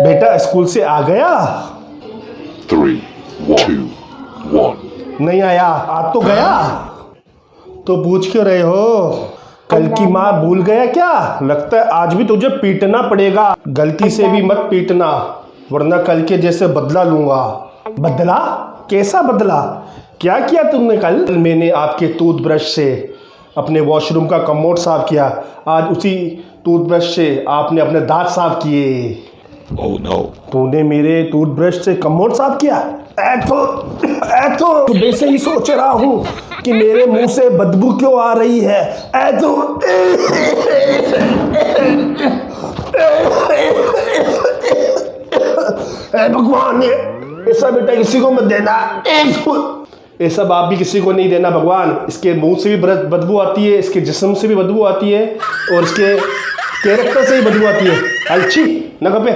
बेटा स्कूल से आ गया? 3, 2, 1. नहीं आया? आज तो गया। तो पूछ क्यों रहे हो? कल की माँ भूल गया क्या? लगता है आज भी तुझे पीटना पड़ेगा। गलती से भी मत पीटना, वरना कल के जैसे बदला लूंगा। बदला? कैसा बदला? क्या किया तुमने कल? मैंने आपके टूथब्रश से अपने वॉशरूम का कमोड साफ किया। आज उसी टूथब्रश से आपने अपने दांत साफ किए। Oh no. तूने मेरे टूथब्रश से कमोड साफ किया? सुबह से ही सोच रहा हूँ कि मेरे मुंह से बदबू क्यों आ रही है। भगवान, ऐसा बेटा किसी को मत देना। ये सब आप भी किसी को नहीं देना भगवान। इसके मुंह से भी बदबू आती है, इसके जिस्म से भी बदबू आती है, और इसके कैरेक्टर से ही बदबू आती है। अच्छी ना पे